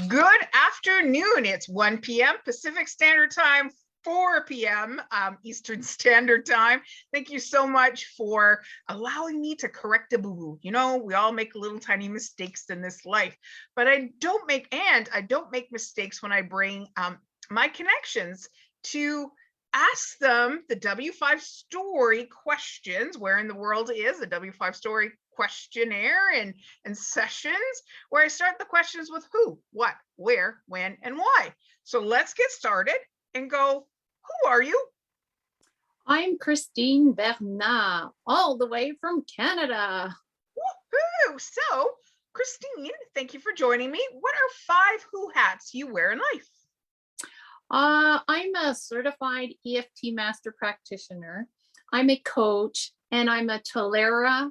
Good afternoon. It's 1 p.m. Pacific Standard Time, 4 p.m. Eastern Standard Time. Thank you so much for allowing me to correct a boo-boo. You know, we all make little tiny mistakes in this life, but I don't make mistakes when I bring my connections to ask them the W5 story questions. Where in the world is a W5 story questionnaire and sessions where I start the questions with who, what, where, when, and why. So let's get started and go, who are you? I'm Christine Bernat, all the way from Canada. Woohoo! So, Christine, thank you for joining me. What are 5 who hats you wear in life? I'm a certified EFT master practitioner. I'm a coach and I'm a Tolera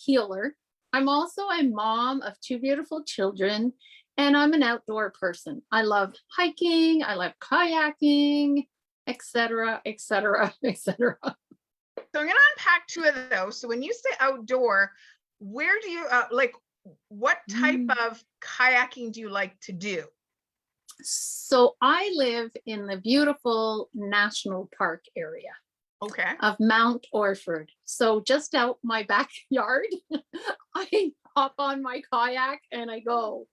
healer. I'm also a mom of 2 beautiful children, and I'm an outdoor person. I love hiking, I love kayaking, etc., etc., etc. So I'm going to unpack 2 of those. So when you say outdoor, where do you what type of kayaking do you like to do? So I live in the beautiful national park area. Okay. Of Mount Orford. So just out my backyard, I hop on my kayak and I go.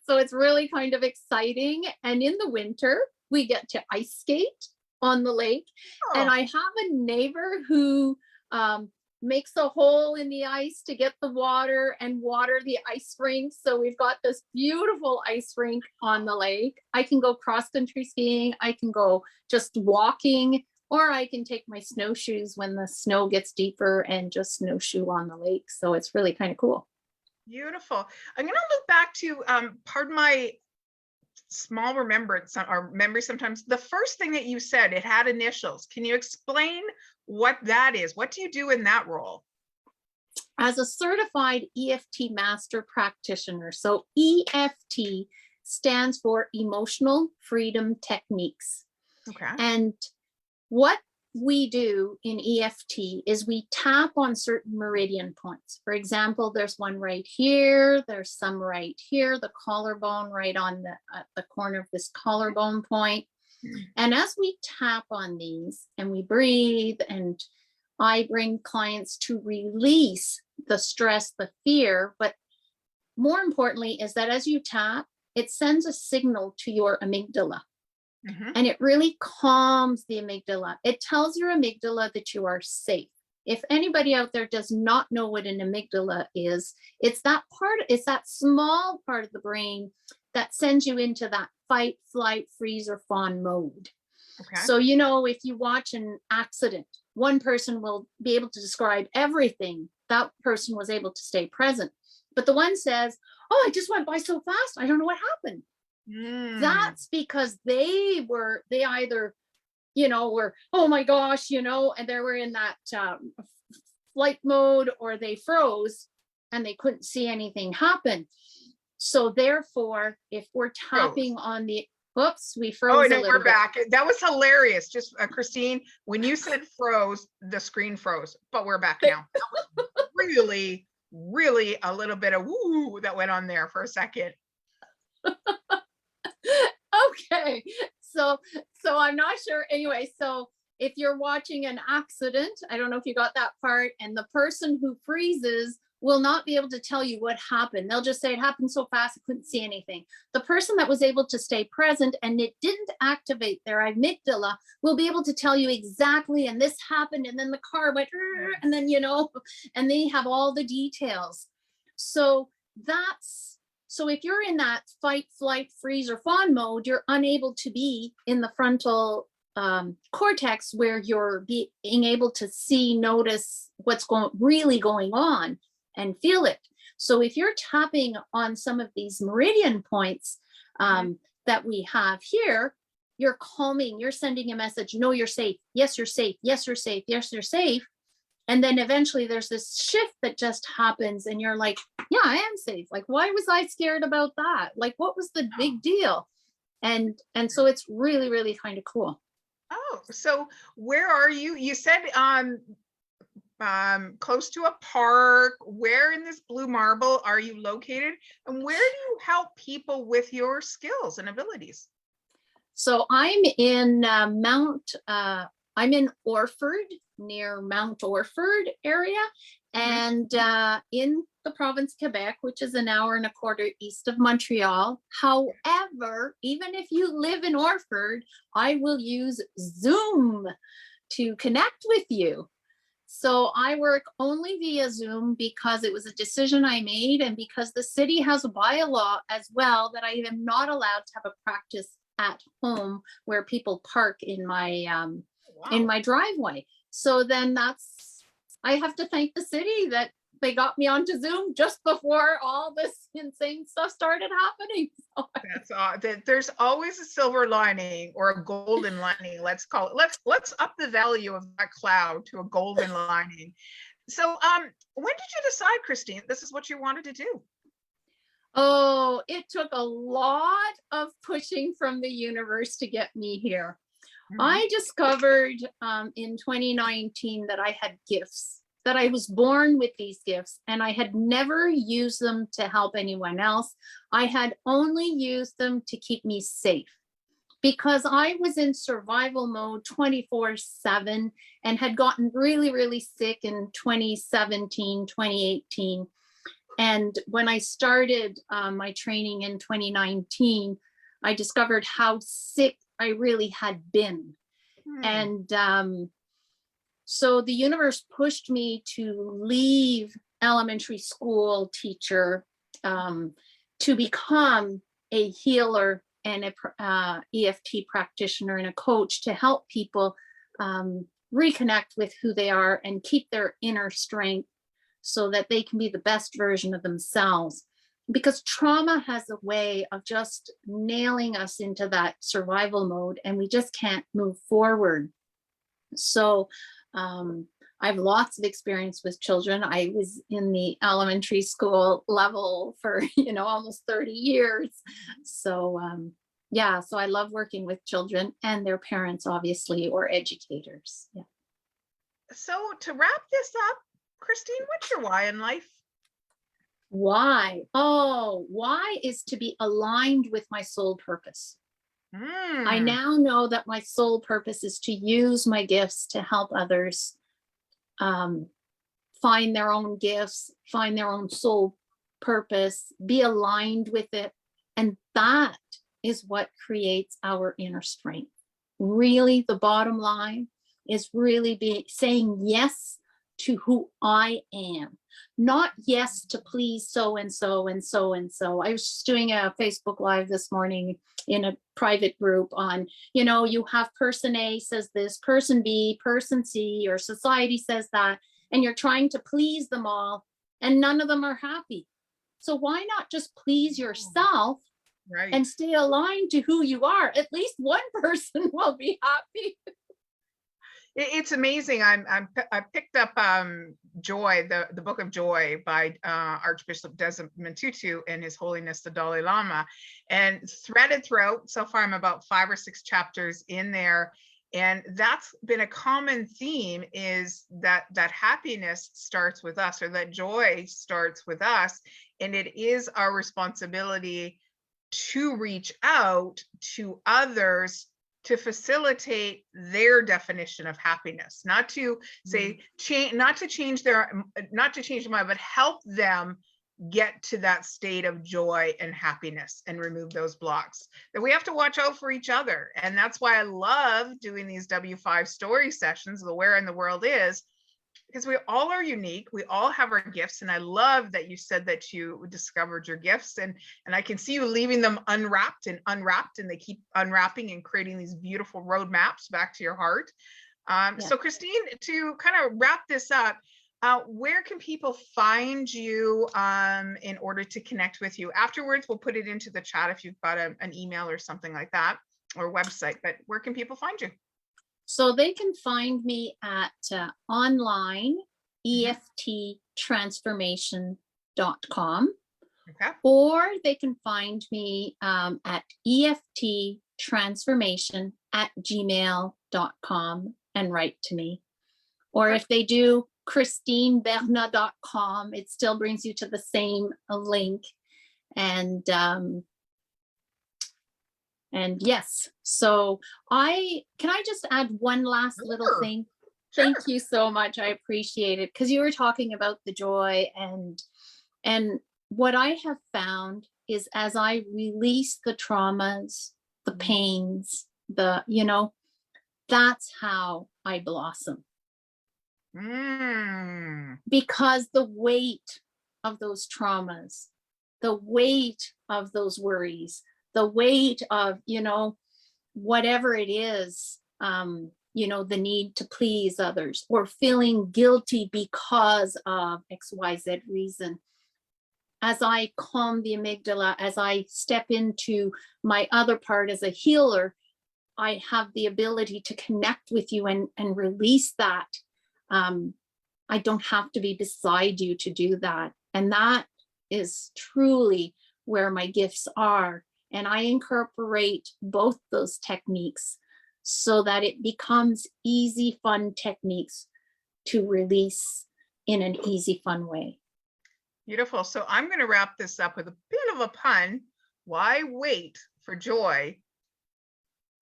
So it's really kind of exciting. And in the winter, we get to ice skate on the lake. Oh. And I have a neighbor who makes a hole in the ice to get the water and water the ice rink. So we've got this beautiful ice rink on the lake. I can go cross-country skiing. I can go just walking, or I can take my snowshoes when the snow gets deeper and just snowshoe on the lake. So it's really kind of cool. Beautiful. I'm going to look back to, pardon my small remembrance or memory sometimes. The first thing that you said, it had initials. Can you explain what that is? What do you do in that role? As a certified EFT master practitioner, so EFT stands for Emotional Freedom Techniques. Okay. And what we do in EFT is we tap on certain meridian points. For example, there's one right here, there's some right here, the collarbone right on the corner of this collarbone point. And as we tap on these and we breathe, and I bring clients to release the stress, the fear, but more importantly is that as you tap, it sends a signal to your amygdala. And it really calms the amygdala. It tells your amygdala that you are safe. If anybody out there does not know what an amygdala is, it's that small part of the brain that sends you into that fight, flight, freeze, or fawn mode. Okay. So, you know, if you watch an accident, one person will be able to describe everything. That person was able to stay present. But the one says, oh, I just went by so fast, I don't know what happened. That's because they either, you know, were, oh my gosh, you know, and they were in that flight mode, or they froze and they couldn't see anything happen. So therefore, if we're tapping on the, whoops, we froze. Oh, no, we're back. That was hilarious. Just Christine, when you said froze, the screen froze, but we're back now. That was really, really a little bit of woo that went on there for a second. Okay, so I'm not sure. Anyway, so if you're watching an accident, I don't know if you got that part, and the person who freezes will not be able to tell you what happened. They'll just say it happened so fast, I couldn't see anything. The person that was able to stay present and it didn't activate their amygdala will be able to tell you exactly, and this happened, and then the car went, and then, you know, and they have all the details. So if you're in that fight, flight, freeze, or fawn mode, you're unable to be in the frontal cortex, where you're being able to see, notice what's really going on and feel it. So if you're tapping on some of these meridian points that we have here, you're calming, you're sending a message, no, you're safe. Yes, you're safe. Yes, you're safe. Yes, you're safe. And then eventually there's this shift that just happens and you're like, yeah, I am safe. Like, why was I scared about that? Like, what was the big deal? And so it's really, really kind of cool. Oh, so where are you? You said close to a park. Where in this blue marble are you located? And where do you help people with your skills and abilities? So I'm in I'm in Orford, near Mount Orford area, and in the province of Quebec, which is an hour and a quarter east of Montreal. However, even if you live in Orford, I will use Zoom to connect with you. So I work only via Zoom because it was a decision I made, and because the city has a bylaw as well that I am not allowed to have a practice at home where people park in my Wow. driveway. So then I have to thank the city that they got me onto Zoom just before all this insane stuff started happening. So There's always a silver lining or a golden lining. Let's call it. Let's up the value of that cloud to a golden lining. So, when did you decide, Christine, this is what you wanted to do? oh, it took a lot of pushing from the universe to get me here. I discovered in 2019 that I had gifts, that I was born with these gifts, and I had never used them to help anyone else. I had only used them to keep me safe, because I was in survival mode 24/7 and had gotten really, really sick in 2017, 2018. And when I started my training in 2019, I discovered how sick I really had been. And so the universe pushed me to leave elementary school teacher to become a healer and a EFT practitioner and a coach to help people reconnect with who they are and keep their inner strength so that they can be the best version of themselves. Because trauma has a way of just nailing us into that survival mode, and we just can't move forward. So I have lots of experience with children. I was in the elementary school level for, almost 30 years. So yeah, so I love working with children and their parents, obviously, or educators. Yeah. So to wrap this up, Christine, what's your why in life? Why? Oh, why is to be aligned with my soul purpose. I now know that my soul purpose is to use my gifts to help others find their own gifts, find their own soul purpose, be aligned with it. And that is what creates our inner strength. Really, the bottom line is really saying yes to who I am, not yes to please so and so and so and so. I was just doing a Facebook Live this morning in a private group on, you have person A says this, person B, person C, or society says that, and you're trying to please them all, and none of them are happy. So why not just please yourself and stay aligned to who you are? At least one person will be happy. It's amazing. I picked up Joy, the Book of Joy by Archbishop Desmond Tutu and His Holiness the Dalai Lama, and threaded throughout. So far, I'm about 5 or 6 chapters in there, and that's been a common theme: is that happiness starts with us, or that joy starts with us, and it is our responsibility to reach out to others to facilitate their definition of happiness, not to say change, not to change their mind, but help them get to that state of joy and happiness and remove those blocks. That we have to watch out for each other. And that's why I love doing these W5 story sessions, the Where in the World Is, because we all are unique. We all have our gifts. And I love that you said that you discovered your gifts, and I can see you leaving them unwrapped, and they keep unwrapping and creating these beautiful roadmaps back to your heart. So Christine, to kind of wrap this up, where can people find you in order to connect with you? Afterwards, we'll put it into the chat if you've got an email or something like that, or website, but where can people find you? So they can find me at online EFTtransformation.com, or they can find me at EFTtransformation@gmail.com and write to me. Or if they do ChristineBernat.com. It still brings you to the same link. And yes, so can I just add one last little Sure. thing? Sure. Thank you so much. I appreciate it, because you were talking about the joy, and what I have found is, as I release the traumas, the pains, that's how I blossom. Because the weight of those traumas, the weight of those worries, the weight of, whatever it is, the need to please others, or feeling guilty because of XYZ reason. As I calm the amygdala, as I step into my other part as a healer, I have the ability to connect with you and release that. I don't have to be beside you to do that. And that is truly where my gifts are. And I incorporate both those techniques so that it becomes easy, fun techniques to release in an easy, fun way. Beautiful. So I'm going to wrap this up with a bit of a pun. Why wait for joy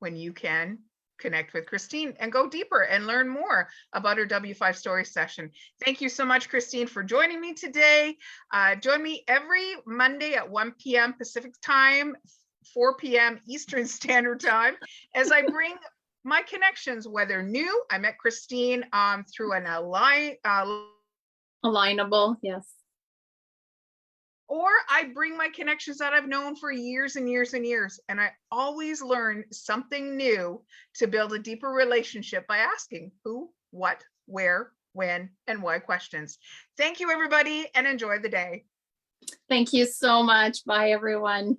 when you can connect with Christine and go deeper and learn more about her W5 story session? Thank you so much, Christine, for joining me today. Join me every Monday at 1 p.m. Pacific time, 4 p.m. Eastern Standard Time, as I bring my connections, whether new. I met Christine through an Alignable, yes. Or I bring my connections that I've known for years and years and years. And I always learn something new to build a deeper relationship by asking who, what, where, when, and why questions. Thank you, everybody, and enjoy the day. Thank you so much. Bye, everyone.